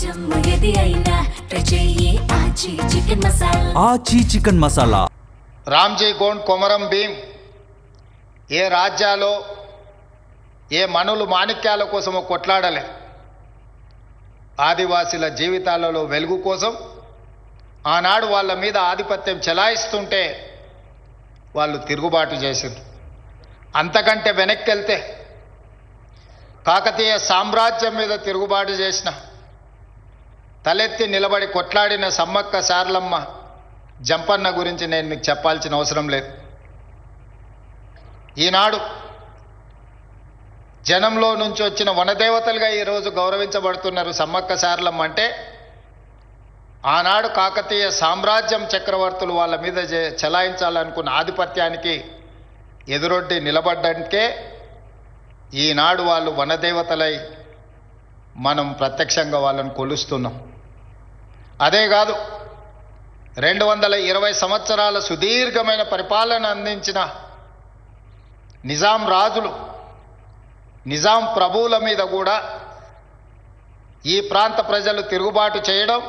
జమ్ము ఏది అయినా ట్రై చెయ్యి ఆచి చికెన్ మసాలా. ఆచి చికెన్ మసాలా. రామ్జీ గోండ్ కొమరం భీం ఏ రాజ్యాలో ఏ మనులు మాణిక్యాల కోసమో కొట్లాడలే. ఆదివాసీల జీవితాలలో వెలుగు కోసం ఆనాడు వాళ్ళ మీద ఆధిపత్యం చెలాయిస్తుంటే వాళ్ళు తిరుగుబాటు చేశారు. అంతకంటే వెనక్కి వెళ్తే కాకతీయ సామ్రాజ్యం మీద తిరుగుబాటు చేసిన తలెత్తి నిలబడి కొట్లాడిన సమ్మక్క సారలమ్మ జంపన్న గురించి నేను మీకు చెప్పాల్సిన అవసరం లేదు. ఈనాడు జనంలో నుంచి వచ్చిన వనదేవతలుగా ఈరోజు గౌరవించబడుతున్నారు. సమ్మక్క సారలమ్మ అంటే ఆనాడు కాకతీయ సామ్రాజ్యం చక్రవర్తులు వాళ్ళ మీద చెలాయించాలనుకున్న ఆధిపత్యానికి ఎదురొడ్డి నిలబడ్డానికే ఈనాడు వాళ్ళు వనదేవతలై మనం ప్రత్యక్షంగా వాళ్ళని కొలుస్తున్నాం. అదే కాదు, 220 సంవత్సరాల సుదీర్ఘమైన పరిపాలన అందించిన నిజాం రాజులు, నిజాం ప్రభువుల మీద కూడా ఈ ప్రాంత ప్రజలు తిరుగుబాటు చేయడం,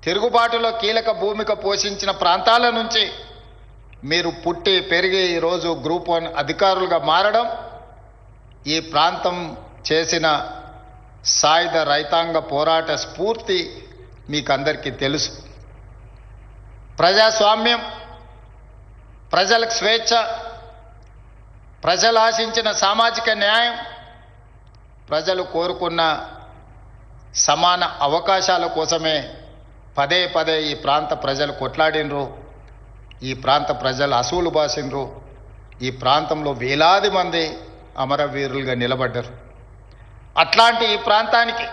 తిరుగుబాటులో కీలక భూమిక పోషించిన ప్రాంతాల నుంచి మీరు పుట్టి పెరిగి ఈరోజు గ్రూప్ 1 అధికారులుగా మారడం, ఈ ప్రాంతం చేసిన సాయుధ రైతాంగ పోరాట స్ఫూర్తి మీకు అందరికీ తెలుసు. ప్రజాస్వామ్యం, ప్రజలకు స్వేచ్ఛ, ప్రజలు ఆశించిన సామాజిక న్యాయం, ప్రజలు కోరుకున్న సమాన అవకాశాల కోసమే పదే పదే ఈ ప్రాంత ప్రజలు కొట్లాడినరు, ఈ ప్రాంత ప్రజలు అసూలు బాసినరు, ఈ ప్రాంతంలో వేలాది మంది అమరవీరులుగా నిలబడ్డారు. అట్లాంటి ఈ ప్రాంతానికి,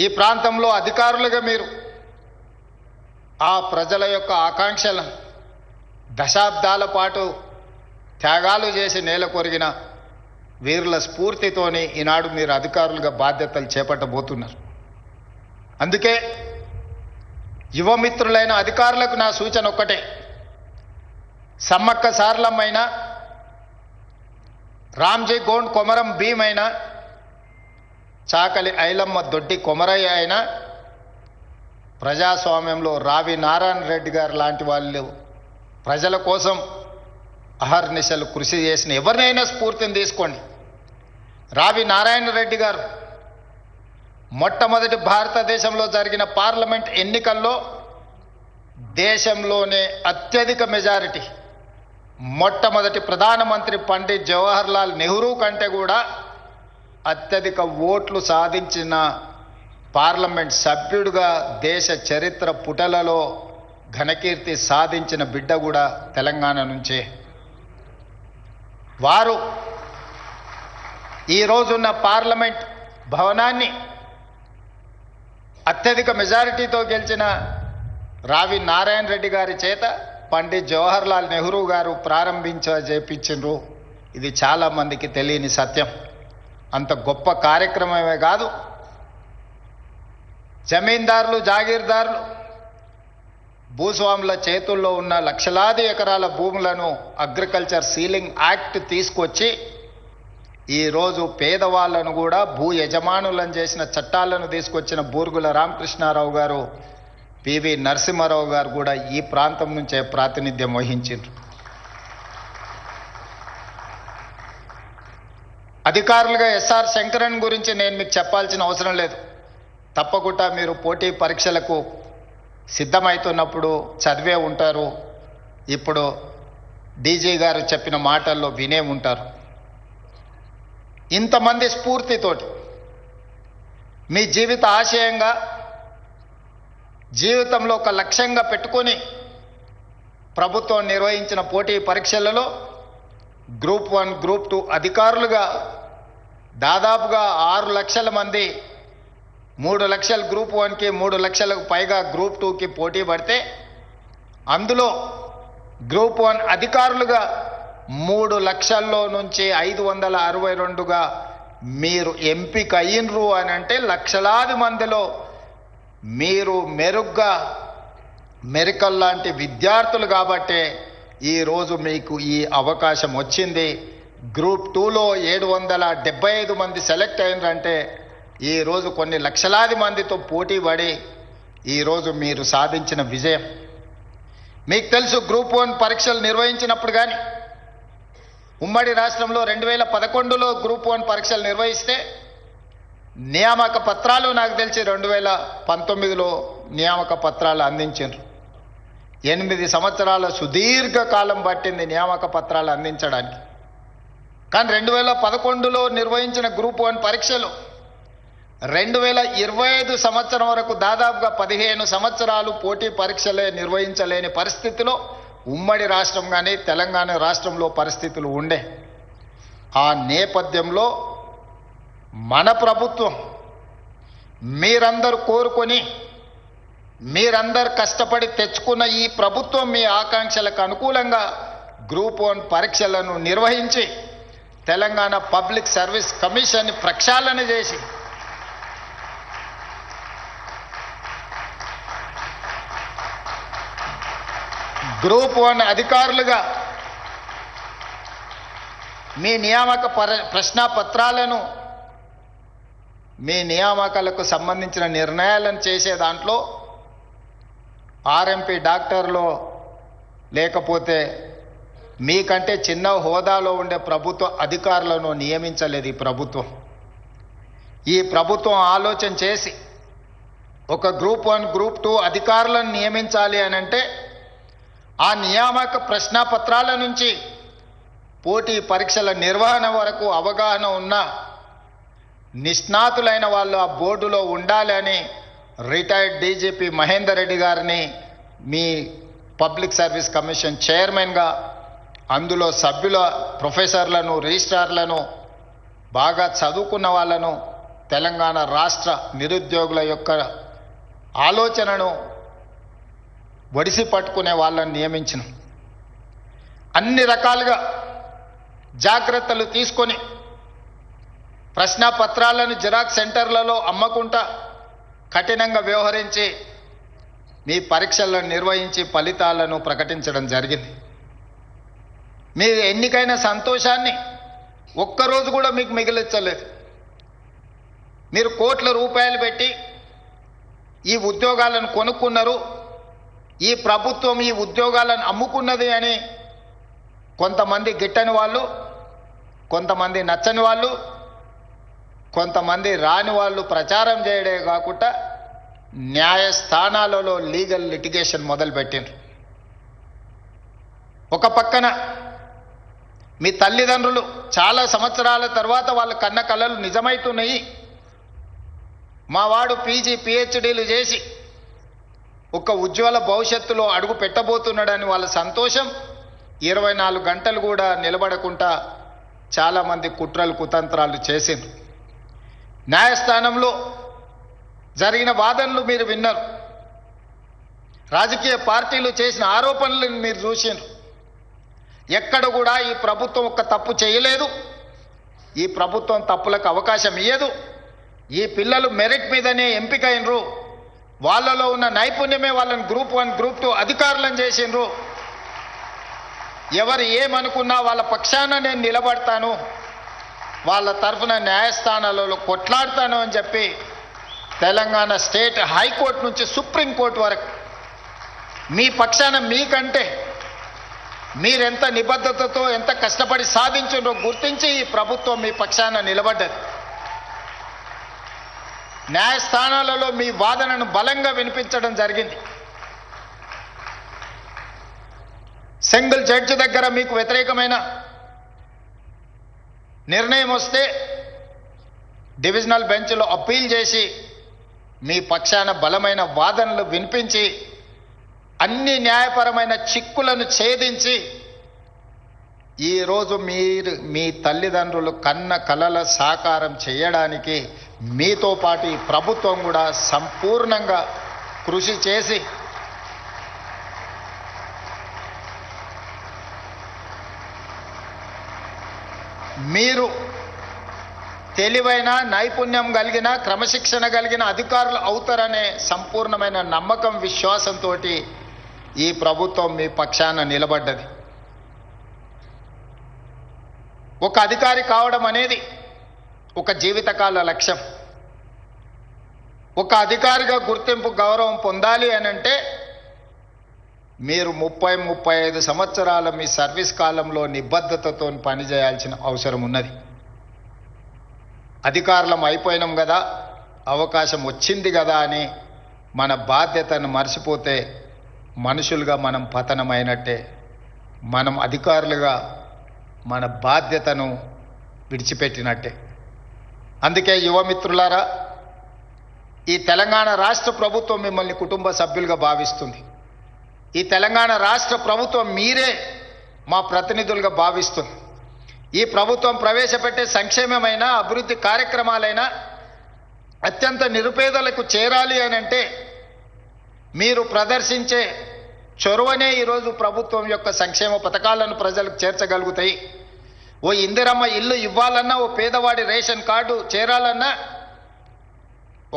ఈ ప్రాంతంలో అధికారులుగా మీరు ఆ ప్రజల యొక్క ఆకాంక్షలను దశాబ్దాల పాటు త్యాగాలు చేసి నేల కొరిగిన వీరుల స్ఫూర్తితోని ఈనాడు మీరు అధికారులుగా బాధ్యతలు చేపట్టబోతున్నారు. అందుకే యువమిత్రులైన అధికారులకు నా సూచన ఒక్కటే, సమ్మక్క సారలమ్మైనా, రామ్జీ గోండ్ కొమరం భీం అయినా, చాకలి ఐలమ్మ దొడ్డి కొమరయ్య అయినా, ప్రజాస్వామ్యంలో రావి నారాయణ రెడ్డి గారు లాంటి వాళ్ళు ప్రజల కోసం అహర్నిశలు కృషి చేసిన ఎవరినైనా స్ఫూర్తిని తీసుకోండి. రావి నారాయణ రెడ్డి గారు మొట్టమొదటి భారతదేశంలో జరిగిన పార్లమెంట్ ఎన్నికల్లో దేశంలోనే అత్యధిక మెజారిటీ, మొట్టమొదటి ప్రధానమంత్రి పండిత్ జవహర్లాల్ నెహ్రూ కంటే కూడా అత్యధిక ఓట్లు సాధించిన పార్లమెంట్ సభ్యుడిగా దేశ చరిత్ర పుటలలో ఘనకీర్తి సాధించిన బిడ్డ కూడా తెలంగాణ నుంచే. వారు ఈరోజున్న పార్లమెంట్ భవనాన్ని అత్యధిక మెజారిటీతో గెలిచిన రావి నారాయణ రెడ్డి గారి చేత పండిత్ జవహర్లాల్ నెహ్రూ గారు చేపించారు. ఇది చాలామందికి తెలియని సత్యం. అంత గొప్ప కార్యక్రమమే కాదు, జమీందారులు, జాగీర్దారులు, భూస్వాముల చేతుల్లో ఉన్న లక్షలాది ఎకరాల భూములను అగ్రికల్చర్ సీలింగ్ యాక్ట్ తీసుకొచ్చి ఈరోజు పేదవాళ్లను కూడా భూ యజమానులను చేసిన చట్టాలను తీసుకొచ్చిన బూర్గుల రామకృష్ణారావు గారు, పివి నరసింహారావు గారు కూడా ఈ ప్రాంతం నుంచే ప్రాతినిధ్యం వహించారు. అధికారులుగా ఎస్ఆర్ శంకరన్ గురించి నేను మీకు చెప్పాల్సిన అవసరం లేదు. తప్పకుండా మీరు పోటీ పరీక్షలకు సిద్ధమవుతున్నప్పుడు చదివే ఉంటారు. ఇప్పుడు డీజీ గారు చెప్పిన మాటల్లో వినే ఉంటారు. ఇంతమంది స్ఫూర్తితోటి మీ జీవిత ఆశయంగా, జీవితంలో ఒక లక్ష్యంగా పెట్టుకొని ప్రభుత్వం నిర్వహించిన పోటీ పరీక్షలలో గ్రూప్ 1, గ్రూప్ 2 అధికారులుగా దాదాపుగా 6 లక్షల మంది, 3 లక్షలు గ్రూప్ 1కి, 3 లక్షలకు పైగా గ్రూప్ 2కి పోటీ పడితే అందులో గ్రూప్ 1 అధికారులుగా 3 లక్షల్లో నుంచి 562గా మీరు ఎంపిక అయినరు అని అంటే లక్షలాది మందిలో మీరు మెరుగ్గా మెరికల్ లాంటి విద్యార్థులు కాబట్టే ఈరోజు మీకు ఈ అవకాశం వచ్చింది. గ్రూప్ 2లో 775 మంది సెలెక్ట్ అయినరంటే ఈరోజు కొన్ని లక్షలాది మందితో పోటీ పడి ఈరోజు మీరు సాధించిన విజయం. మీకు తెలుసు, గ్రూప్ 1 పరీక్షలు నిర్వహించినప్పుడు కానీ ఉమ్మడి రాష్ట్రంలో 2011లో గ్రూప్ 1 పరీక్షలు నిర్వహిస్తే నియామక పత్రాలు నాకు తెలిసి 2019లో నియామక పత్రాలు అందించారు. 8 సంవత్సరాల సుదీర్ఘ కాలం పట్టింది నియామక పత్రాలు అందించడానికి. కానీ 2011లో నిర్వహించిన గ్రూప్ 1 పరీక్షలు 2025 సంవత్సరం వరకు దాదాపుగా 15 సంవత్సరాలు పోటీ పరీక్షలే నిర్వహించలేని పరిస్థితిలో ఉమ్మడి రాష్ట్రం కానీ తెలంగాణ రాష్ట్రంలో పరిస్థితులు ఉండే. ఆ నేపథ్యంలో మన ప్రభుత్వం మీరందరూ కోరుకొని మీరందరూ కష్టపడి తెచ్చుకున్న ఈ ప్రభుత్వం మీ ఆకాంక్షలకు అనుకూలంగా గ్రూప్ 1 పరీక్షలను నిర్వహించి తెలంగాణ పబ్లిక్ సర్వీస్ కమిషన్ని ప్రక్షాళన చేసి గ్రూప్ 1 అధికారులుగా మీ నియామక ప్రశ్నాపత్రాలను మీ నియామకాలకు సంబంధించిన నిర్ణయాలను చేసే దాంట్లో ఆర్ఎంపీ డాక్టర్లో లేకపోతే మీకంటే చిన్న హోదాలో ఉండే ప్రభుత్వ అధికారులను నియమించలేదు ఈ ప్రభుత్వం. ఈ ప్రభుత్వం ఆలోచన చేసి ఒక గ్రూప్ 1 గ్రూప్ 2 అధికారులను నియమించాలి అని అంటే ఆ నియామక ప్రశ్నాపత్రాల నుంచి పోటీ పరీక్షల నిర్వహణ వరకు అవగాహన ఉన్న నిష్ణాతులైన వాళ్ళు ఆ బోర్డులో ఉండాలి అని రిటైర్డ్ డీజీపీ మహేందర్ రెడ్డి గారిని మీ పబ్లిక్ సర్వీస్ కమిషన్ చైర్మన్గా, అందులో సభ్యుల ప్రొఫెసర్లను, రిజిస్ట్రార్లను, బాగా చదువుకున్న వాళ్ళను, తెలంగాణ రాష్ట్ర నిరుద్యోగుల యొక్క ఆలోచనను ఒడిసి పట్టుకునే వాళ్ళని నియమించిన. అన్ని రకాలుగా జాగ్రత్తలు తీసుకొని ప్రశ్నాపత్రాలను జిరాక్స్ సెంటర్లలో అమ్మకుండా కఠినంగా వ్యవహరించి మీ పరీక్షలను నిర్వహించి ఫలితాలను ప్రకటించడం జరిగింది. మీ ఎన్నికైన సంతోషాన్ని ఒక్కరోజు కూడా మీకు మిగిలించలేదు. మీరు కోట్ల రూపాయలు పెట్టి ఈ ఉద్యోగాలను కొనుక్కున్నారు, ఈ ప్రభుత్వం ఈ ఉద్యోగాలను అమ్ముకున్నది అని కొంతమంది గిట్టని వాళ్ళు, కొంతమంది నచ్చని వాళ్ళు, కొంతమంది రాని వాళ్ళు ప్రచారం చేయడే కాకుండా న్యాయస్థానాలలో లీగల్ లిటిగేషన్ మొదలుపెట్టిండ్రు. ఒక పక్కన మీ తల్లిదండ్రులు చాలా సంవత్సరాల తర్వాత వాళ్ళ కన్న కలలు నిజమవుతున్నాయి, మా వాడు పీజీ పిహెచ్డీలు చేసి ఒక ఉజ్వల భవిష్యత్తులో అడుగు పెట్టబోతున్నాడని వాళ్ళ సంతోషం 24 గంటలు కూడా నిలబడకుండా చాలామంది కుట్రలు కుతంత్రాలు చేసిండ్రు. న్యాయస్థానంలో జరిగిన వాదనలు మీరు విన్నారు, రాజకీయ పార్టీలు చేసిన ఆరోపణలను మీరు చూసిండ్రు. ఎక్కడ కూడా ఈ ప్రభుత్వం ఒక్క తప్పు చేయలేదు, ఈ ప్రభుత్వం తప్పులకు అవకాశం ఇయ్యదు, ఈ పిల్లలు మెరిట్ మీదనే ఎంపికైనరు, వాళ్ళలో ఉన్న నైపుణ్యమే వాళ్ళని గ్రూప్ 1 గ్రూప్ 2 అధికారులను చేసిండ్రు. ఎవరు ఏమనుకున్నా వాళ్ళ పక్షాన నేను నిలబడతాను, వాళ్ళ తరఫున న్యాయస్థానాలలో కొట్లాడతాను అని చెప్పి తెలంగాణ స్టేట్ హైకోర్టు నుంచి సుప్రీంకోర్టు వరకు మీ పక్షాన, మీకంటే మీరెంత నిబద్ధతతో ఎంత కష్టపడి సాధించిండ్రో గుర్తించి ఈ ప్రభుత్వం మీ పక్షాన నిలబడ్డది. న్యాయస్థానాలలో మీ వాదనను బలంగా వినిపించడం జరిగింది. సింగిల్ జడ్జి దగ్గర మీకు వ్యతిరేకమైన నిర్ణయం వస్తే డివిజనల్ బెంచ్లో అప్పీల్ చేసి మీ పక్షాన బలమైన వాదనలు వినిపించి అన్ని న్యాయపరమైన చిక్కులను ఛేదించి ఈరోజు మీరు మీ తల్లిదండ్రులు కన్న కలల సాకారం చేయడానికి మీతో పాటు ఈ ప్రభుత్వం కూడా సంపూర్ణంగా కృషి చేసి మీరు తెలివైన, నైపుణ్యం కలిగిన, క్రమశిక్షణ కలిగిన అధికారులు అవుతారనే సంపూర్ణమైన నమ్మకం, విశ్వాసంతో ఈ ప్రభుత్వం మీ పక్షాన నిలబడ్డది. ఒక అధికారి కావడం అనేది ఒక జీవితకాల లక్ష్యం. ఒక అధికారిగా గుర్తింపు గౌరవం పొందాలి అని అంటే మీరు 30-35 సంవత్సరాల మీ సర్వీస్ కాలంలో నిబద్ధతతో పనిచేయాల్సిన అవసరం ఉన్నది. అధికారులం అయిపోయినాం కదా, అవకాశం వచ్చింది కదా అని మన బాధ్యతను మర్చిపోతే మనుషులుగా మనం పతనమైనట్టే. మనం అధికారులుగా మన బాధ్యతను విడిచిపెట్టినట్టే. అందుకే యువమిత్రులారా, ఈ తెలంగాణ రాష్ట్ర ప్రభుత్వం మిమ్మల్ని కుటుంబ సభ్యులుగా భావిస్తుంది. ఈ తెలంగాణ రాష్ట్ర ప్రభుత్వం మీరే మా ప్రతినిధులుగా భావిస్తుంది. ఈ ప్రభుత్వం ప్రవేశపెట్టే సంక్షేమమైన అభివృద్ధి కార్యక్రమాలైనా అత్యంత నిరుపేదలకు చేరాలి అని అంటే మీరు ప్రదర్శించే చొరవనే ఈరోజు ప్రభుత్వం యొక్క సంక్షేమ పథకాలను ప్రజలకు చేర్చగలుగుతాయి. ఓ ఇందిరమ్మ ఇల్లు ఇవ్వాలన్నా, ఓ పేదవాడి రేషన్ కార్డు చేరాలన్నా,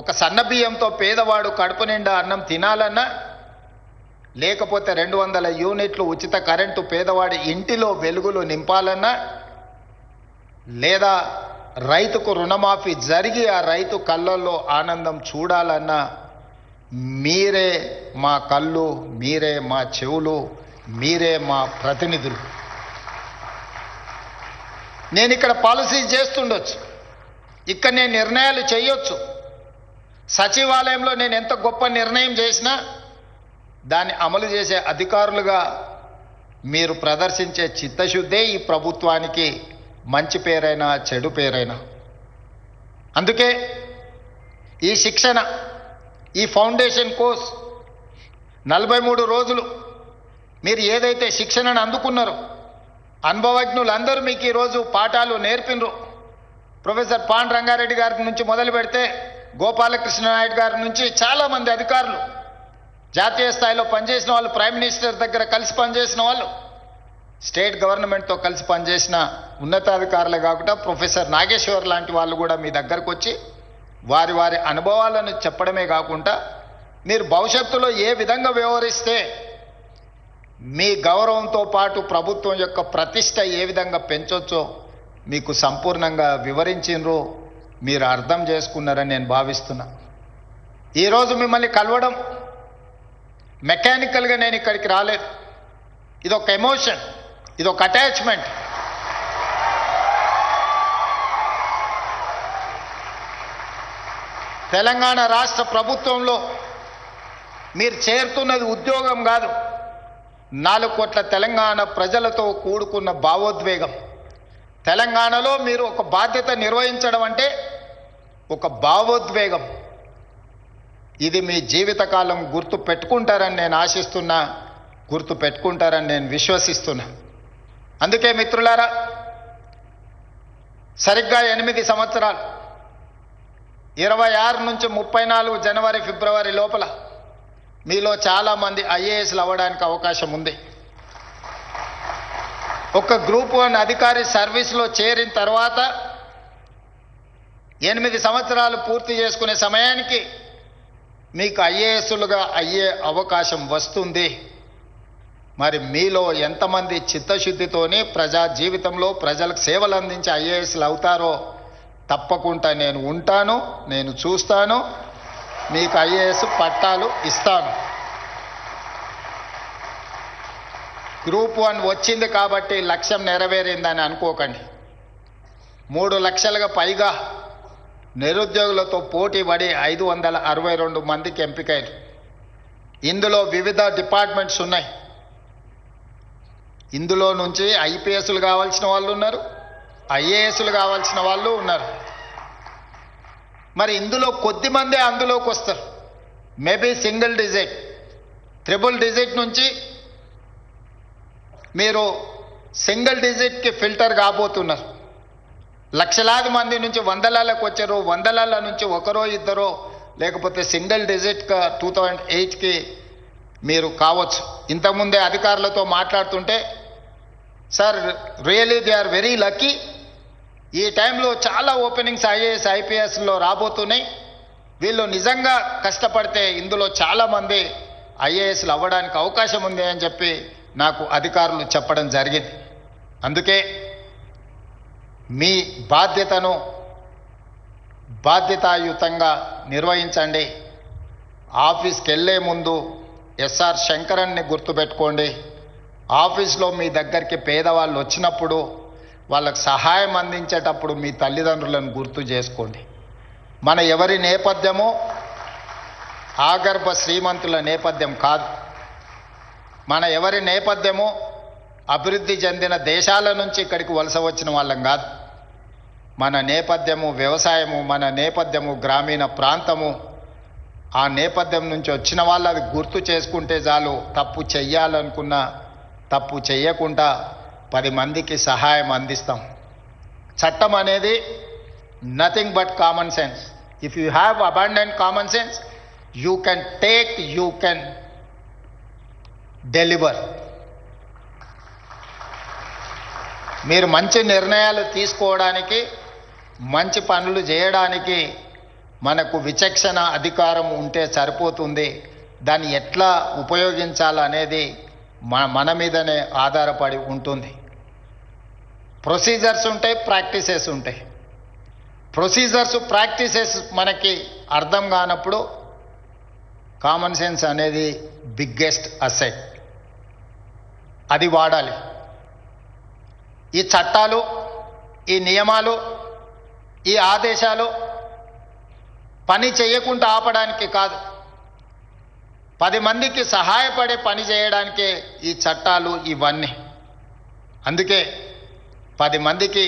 ఒక సన్నబియ్యంతో పేదవాడు కడుపు నిండా అన్నం తినాలన్నా, లేకపోతే 200 యూనిట్లు ఉచిత కరెంటు పేదవాడి ఇంటిలో వెలుగులు నింపాలన్నా, లేదా రైతుకు రుణమాఫీ జరిగి ఆ రైతు కళ్ళల్లో ఆనందం చూడాలన్నా మీరే మా కళ్ళు, మీరే మా చెవులు, మీరే మా ప్రతినిధులు. నేను ఇక్కడ పాలసీ చేస్తుండొచ్చు, ఇక్కడ నేను నిర్ణయాలు చేయొచ్చు. సచివాలయంలో నేను ఎంత గొప్ప నిర్ణయం చేసినా దాన్ని అమలు చేసే అధికారులుగా మీరు ప్రదర్శించే చిత్తశుద్ధే ఈ ప్రభుత్వానికి మంచి పేరైనా చెడు పేరైనా. అందుకే ఈ శిక్షణ, ఈ ఫౌండేషన్ కోర్స్ 43 రోజులు మీరు ఏదైతే శిక్షణను అందుకున్నారో, అనుభవజ్ఞులందరూ మీకు ఈరోజు పాఠాలు నేర్పినరు. ప్రొఫెసర్ పాండ్ రంగారెడ్డి గారి నుంచి మొదలు పెడితే గోపాలకృష్ణ నాయుడు గారి నుంచి చాలామంది అధికారులు, జాతీయ స్థాయిలో పనిచేసిన వాళ్ళు, ప్రైమ్ మినిస్టర్ దగ్గర కలిసి పనిచేసిన వాళ్ళు, స్టేట్ గవర్నమెంట్తో కలిసి పనిచేసిన ఉన్నతాధికారులే కాకుండా ప్రొఫెసర్ నాగేశ్వర్ లాంటి వాళ్ళు కూడా మీ దగ్గరకు వచ్చి వారి వారి అనుభవాలను చెప్పడమే కాకుండా మీరు భవిష్యత్తులో ఏ విధంగా వ్యవహరిస్తే మీ గౌరవంతో పాటు ప్రభుత్వం యొక్క ప్రతిష్ట ఏ విధంగా పెంచొచ్చో మీకు సంపూర్ణంగా వివరించినరో మీరు అర్థం చేసుకున్నారని నేను భావిస్తున్నా. ఈరోజు మిమ్మల్ని కలవడం మెకానికల్గా నేను ఇక్కడికి రాలేదు. ఇదొక ఎమోషన్, ఇదొక అటాచ్మెంట్. తెలంగాణ రాష్ట్ర ప్రభుత్వంలో మీరు చేరుతున్నది ఉద్యోగం కాదు, 4 కోట్ల తెలంగాణ ప్రజలతో కూడుకున్న భావోద్వేగం. తెలంగాణలో మీరు ఒక బాధ్యత నిర్వహించడం అంటే ఒక భావోద్వేగం. ఇది మీ జీవితకాలం గుర్తు పెట్టుకుంటారని నేను ఆశిస్తున్నా, గుర్తు పెట్టుకుంటారని నేను విశ్వసిస్తున్నా. అందుకే మిత్రులారా, సరిగ్గా 8 సంవత్సరాలు 26 నుంచి 34 జనవరి ఫిబ్రవరి లోపల మీలో చాలామంది ఐఏఎస్లు అవ్వడానికి అవకాశం ఉంది. ఒక గ్రూప్ 1 అధికారి సర్వీస్లో చేరిన తర్వాత 8 సంవత్సరాలు పూర్తి చేసుకునే సమయానికి మీకు ఐఏఎస్లుగా అయ్యే అవకాశం వస్తుంది. మరి మీలో ఎంతమంది చిత్తశుద్ధితోని ప్రజా జీవితంలో ప్రజలకు సేవలు అందించి ఐఏఎస్లు అవుతారో తప్పకుండా నేను ఉంటాను, నేను చూస్తాను, మీకు ఐఏఎస్ పట్టాలు ఇస్తాను. గ్రూప్ 1 వచ్చింది కాబట్టి లక్ష్యం నెరవేరిందని అనుకోకండి. 3 లక్షలుగా పైగా నిరుద్యోగులతో పోటీ పడి 562 మందికి ఎంపికయ్యారు. ఇందులో వివిధ డిపార్ట్మెంట్స్ ఉన్నాయి. ఇందులో నుంచి ఐపీఎస్లు కావాల్సిన వాళ్ళు ఉన్నారు, ఐఏఎస్లు కావాల్సిన వాళ్ళు ఉన్నారు. మరి ఇందులో కొద్దిమందే అందులోకి వస్తారు. Maybe single digit, triple digit నుంచి మీరు సింగిల్ డిజిట్కి ఫిల్టర్ కాబోతున్నారు. లక్షలాది మంది నుంచి వందలాలకు వచ్చారు, వందలాల నుంచి ఒకరో ఇద్దరో లేకపోతే సింగిల్ డిజిట్గా 2008కి మీరు కావచ్చు. ఇంతకుముందే అధికారులతో మాట్లాడుతుంటే, sir really they are very lucky, ఈ టైంలో చాలా ఓపెనింగ్స్ ఐఏఎస్ ఐపీఎస్లో రాబోతున్నాయి, వీళ్ళు నిజంగా కష్టపడితే ఇందులో చాలామంది ఐఏఎస్లు అవ్వడానికి అవకాశం ఉంది అని చెప్పి నాకు అధికారులు చెప్పడం జరిగింది. అందుకే మీ బాధ్యతను బాధ్యతాయుతంగా నిర్వహించండి. ఆఫీస్కి వెళ్ళే ముందు ఎస్ఆర్ శంకరన్ని గుర్తుపెట్టుకోండి. ఆఫీస్లో మీ దగ్గరికి పేదవాళ్ళు వచ్చినప్పుడు వాళ్ళకు సహాయం అందించేటప్పుడు మీ తల్లిదండ్రులను గుర్తు చేసుకోండి. మన ఎవరి నేపథ్యమో ఆగర్భ శ్రీమంతుల నేపథ్యం కాదు. మన ఎవరి నేపథ్యమో అభివృద్ధి చెందిన దేశాల నుంచి ఇక్కడికి వలస వచ్చిన వాళ్ళం కాదు. మన నేపథ్యము వ్యవసాయము, మన నేపథ్యము గ్రామీణ ప్రాంతము. ఆ నేపథ్యం నుంచి వచ్చిన వాళ్ళు అది గుర్తు చేసుకుంటే చాలు. తప్పు చెయ్యాలనుకున్నా తప్పు చెయ్యకుండా 10 మందికి సహాయం అందిస్తాం. చట్టం అనేది nothing but common sense. If you have abundant common sense, you can take, you can deliver. మీరు మంచి నిర్ణయాలు తీసుకోవడానికి, మంచి పనులు చేయడానికి మనకు విచక్షణ అధికారం ఉంటే సరిపోతుంది. దాన్ని ఎట్లా ఉపయోగించాలనేది మన మీదనే ఆధారపడి ఉంటుంది. ప్రొసీజర్స్ ఉంటాయి, ప్రాక్టీసెస్ ఉంటాయి. ప్రొసీజర్స్ ప్రాక్టీసెస్ మనకి అర్థం కానప్పుడు కామన్ సెన్స్ అనేది బిగ్గెస్ట్ అసెట్, అది వాడాలి. ఈ చట్టాలు, ఈ నియమాలు, ఈ ఆదేశాలు పని చేయకుండా ఆపడానికి కాదు, 10 మందికి సహాయపడే పని చేయడానికే ఈ చట్టాలు ఇవన్నీ. అందుకే 10 మందికి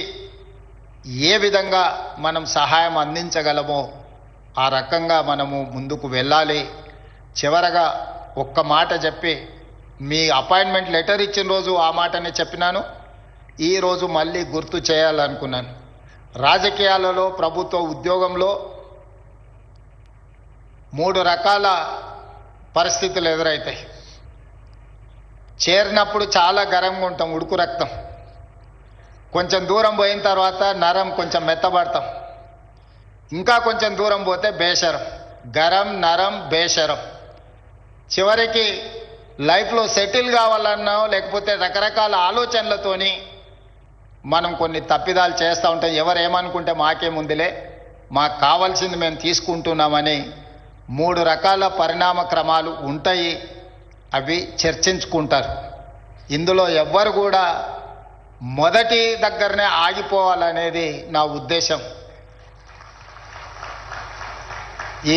ఏ విధంగా మనం సహాయం అందించగలమో ఆ రకంగా మనము ముందుకు వెళ్ళాలి. చివరగా ఒక్క మాట చెప్పి, మీ అపాయింట్మెంట్ లెటర్ ఇచ్చిన రోజు ఆ మాటనే చెప్పినాను, ఈరోజు మళ్ళీ గుర్తు చేయాలనుకున్నాను. రాజకీయాలలో, ప్రభుత్వ ఉద్యోగంలో 3 రకాల పరిస్థితులు ఎదురవుతాయి. చేరినప్పుడు చాలా గరంగా ఉంటాం, ఉడుకు రక్తం. కొంచెం దూరం పోయిన తర్వాత నరం, కొంచెం మెత్తబడతాం. ఇంకా కొంచెం దూరం పోతే బేషరం. గరం, నరం, బేషరం. చివరికి లైఫ్లో సెటిల్ కావాలన్నా లేకపోతే రకరకాల ఆలోచనలతోని మనం కొన్ని తప్పిదాలు చేస్తూ ఉంటాం. ఎవరు ఏమనుకుంటే మాకేముందిలే, మాకు కావాల్సింది మేము తీసుకుంటున్నామని 3 రకాల పరిణామ క్రమాలు ఉంటాయి. అవి చర్చించుకుంటారు. ఇందులో ఎవ్వరు కూడా మొదటి దగ్గరనే ఆగిపోవాలనేది నా ఉద్దేశం.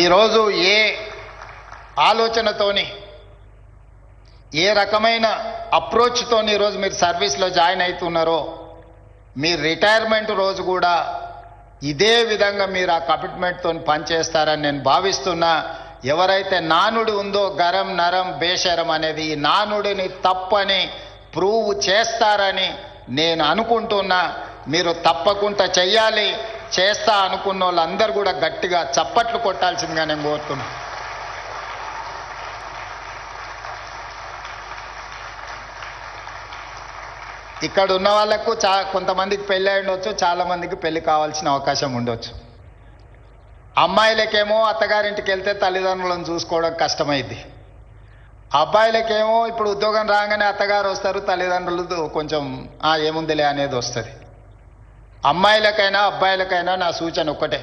ఈరోజు ఏ ఆలోచనతోని, ఏ రకమైన అప్రోచ్తోని ఈరోజు మీరు సర్వీస్లో జాయిన్ అవుతున్నారో, మీ రిటైర్మెంట్ రోజు కూడా ఇదే విధంగా మీరు ఆ కమిట్మెంట్తో పనిచేస్తారని నేను భావిస్తున్నా. ఎవరైతే నానుడి ఉందో గరం, నరం, బేషరం అనేది, ఈ నానుడిని తప్పని ప్రూవ్ చేస్తారని నేను అనుకుంటున్నా. మీరు తప్పకుండా చెయ్యాలి. చేస్తా అనుకున్న వాళ్ళందరూ కూడా గట్టిగా చప్పట్లు కొట్టాల్సిందిగా నేను కోరుతున్నా. ఇక్కడ ఉన్న వాళ్ళకు కొంతమందికి పెళ్ళి అయి ఉండొచ్చు, చాలామందికి పెళ్ళి కావాల్సిన అవకాశం ఉండొచ్చు. అమ్మాయిలకేమో అత్తగారింటికి వెళ్తే తల్లిదండ్రులను చూసుకోవడం కష్టమైంది. అబ్బాయిలకేమో ఇప్పుడు ఉద్యోగం రాగానే అత్తగారు వస్తారు, తల్లిదండ్రులు కొంచెం ఏముందిలే అనేది వస్తుంది. అమ్మాయిలకైనా అబ్బాయిలకైనా నా సూచన ఒక్కటే,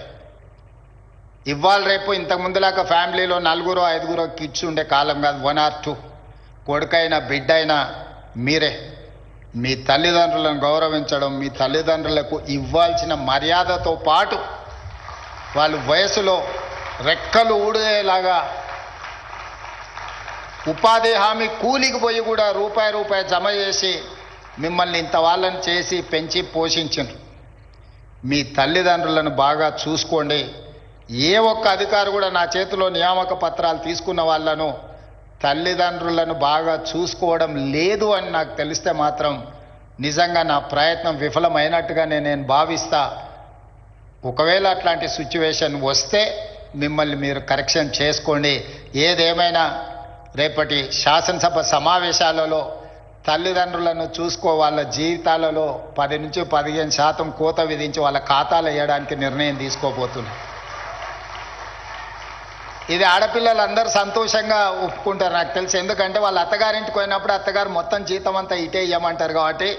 ఇవాళ రేపు ఇంతకుముందులాగా ఫ్యామిలీలో 4-5 కిడ్స్ ఉండే కాలం కాదు. 1 or 2 కొడుకైనా బిడ్డైనా మీరే మీ తల్లిదండ్రులను గౌరవించడం, మీ తల్లిదండ్రులకు ఇవ్వాల్సిన మర్యాదతో పాటు వాళ్ళు వయసులో రెక్కలు ఊడేలాగా ఉపాధి హామీ కూలికి పోయి కూడా రూపాయి జమ చేసి మిమ్మల్ని ఇంత వాళ్ళని చేసి పెంచి పోషించను. మీ తల్లిదండ్రులను బాగా చూసుకోండి. ఏ ఒక్క అధికారి కూడా నా చేతిలో నియామక పత్రాలు తీసుకున్న వాళ్ళను తల్లిదండ్రులను బాగా చూసుకోవడం లేదు అని నాకు తెలిస్తే మాత్రం నిజంగా నా ప్రయత్నం విఫలమైనట్టుగా నేను భావిస్తా. ఒకవేళ అట్లాంటి సిచ్యువేషన్ వస్తే మిమ్మల్ని మీరు కరెక్షన్ చేసుకోండి. ఏదేమైనా రేపటి శాసనసభ సమావేశాలలో తల్లిదండ్రులను చూసుకో వాళ్ళ జీవితాలలో 10 నుంచి 15% కోత విధించి వాళ్ళ ఖాతాలు వేయడానికి నిర్ణయం తీసుకోబోతున్నాయి. ఇది ఆడపిల్లలందరూ సంతోషంగా ఒప్పుకుంటారు నాకు తెలిసి. ఎందుకంటే వాళ్ళ అత్తగారింటికి పోయినప్పుడు అత్తగారు మొత్తం జీతం అంతా ఇటే ఇవ్వమంటారు కాబట్టి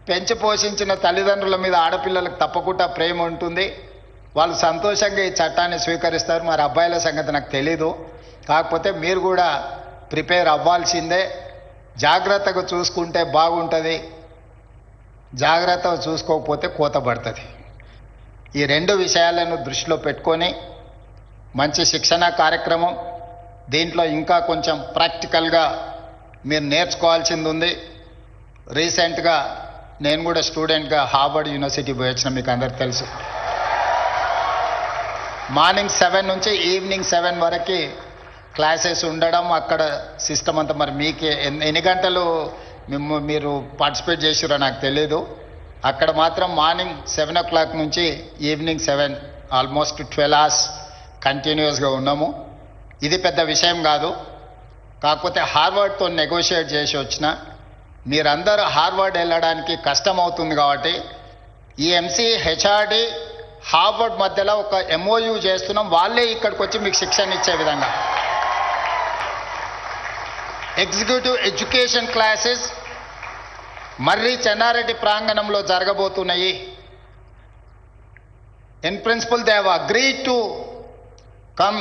పెంచి పోషించిన తల్లిదండ్రుల మీద ఆడపిల్లలకు తప్పకుండా ప్రేమ ఉంటుంది. వాళ్ళు సంతోషంగా ఈ చట్టాన్ని స్వీకరిస్తారు. మరి అబ్బాయిల సంగతి నాకు తెలీదు. కాకపోతే మీరు కూడా ప్రిపేర్ అవ్వాల్సిందే. జాగ్రత్తగా చూసుకుంటే బాగుంటుంది, జాగ్రత్తగా చూసుకోకపోతే కోత పడుతుంది. ఈ రెండు విషయాలను దృష్టిలో పెట్టుకొని మంచి శిక్షణ కార్యక్రమం, దీంట్లో ఇంకా కొంచెం ప్రాక్టికల్గా మీరు నేర్చుకోవాల్సింది ఉంది. రీసెంట్గా నేను కూడా స్టూడెంట్గా హార్వర్డ్ యూనివర్సిటీ పోయి వచ్చిన, మీకు అందరికి తెలుసు. మార్నింగ్ 7 నుంచి ఈవినింగ్ 7 వరకు క్లాసెస్ ఉండడం, అక్కడ సిస్టమ్ అంతా. మరి మీకు ఎన్ని గంటలు మీరు పార్టిసిపేట్ చేసిరో నాకు తెలీదు. అక్కడ మాత్రం మార్నింగ్ 7 o'clock నుంచి ఈవినింగ్ 7, ఆల్మోస్ట్ 12 hours కంటిన్యూస్గా ఉన్నాము. ఇది పెద్ద విషయం కాదు. కాకపోతే హార్వర్డ్తో నెగోషియేట్ చేసి వచ్చిన మీరందరూ హార్వర్డ్ వెళ్ళడానికి కష్టం అవుతుంది కాబట్టి ఈ ఎంసీ హెచ్ఆర్డి హార్వర్డ్ మధ్యలో ఒక MOU చేస్తున్నాం. వాళ్ళే ఇక్కడికి వచ్చి మీకు శిక్షణ ఇచ్చే విధంగా executive education classes Marri Chenna Reddy ప్రాంగణంలో జరగబోతున్నాయి. In principle they have agreed to come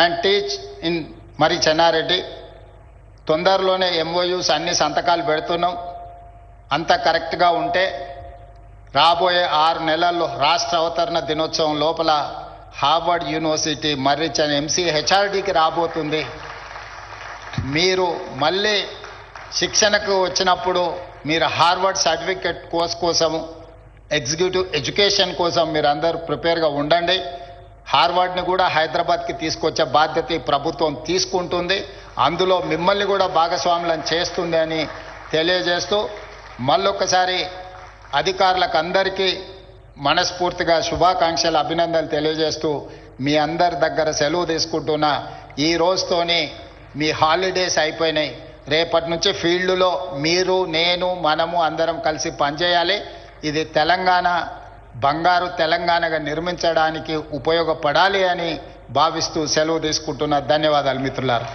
and teach in Marri Chenna Reddy. తొందరలోనే MOUs అన్ని సంతకాలు పెడుతున్నాం. అంత కరెక్ట్గా ఉంటే రాబోయే 6 నెలల్లో రాష్ట్ర అవతరణ దినోత్సవం లోపల హార్వర్డ్ యూనివర్సిటీ మర్రి ఎంసీ హెచ్ఆర్డీకి రాబోతుంది. మీరు మళ్ళీ శిక్షణకు వచ్చినప్పుడు మీరు హార్వర్డ్ సర్టిఫికెట్ కోర్స్ కోసము, ఎగ్జిక్యూటివ్ ఎడ్యుకేషన్ కోసం మీరు అందరూ ప్రిపేర్గా ఉండండి. హార్వర్డ్ని కూడా హైదరాబాద్కి తీసుకొచ్చే బాధ్యత ఈ ప్రభుత్వం తీసుకుంటుంది. అందులో మిమ్మల్ని కూడా భాగస్వాములను చేస్తుంది అని తెలియజేస్తూ, మళ్ళొక్కసారి అధికారులకు అందరికీ మనస్ఫూర్తిగా శుభాకాంక్షలు, అభినందనలు తెలియజేస్తూ మీ అందరి దగ్గర సెలవు తీసుకుంటున్నా. ఈ రోజుతోని మీ హాలిడేస్ అయిపోయినాయి. రేపటి నుంచి ఫీల్డ్లో మీరు, నేను, మనము అందరం కలిసి పనిచేయాలి. ఇది తెలంగాణ బంగారు తెలంగాణగా నిర్మించడానికి ఉపయోగపడాలి అని భావిస్తూ సెలవు తీసుకుంటున్న. ధన్యవాదాలు మిత్రులారా.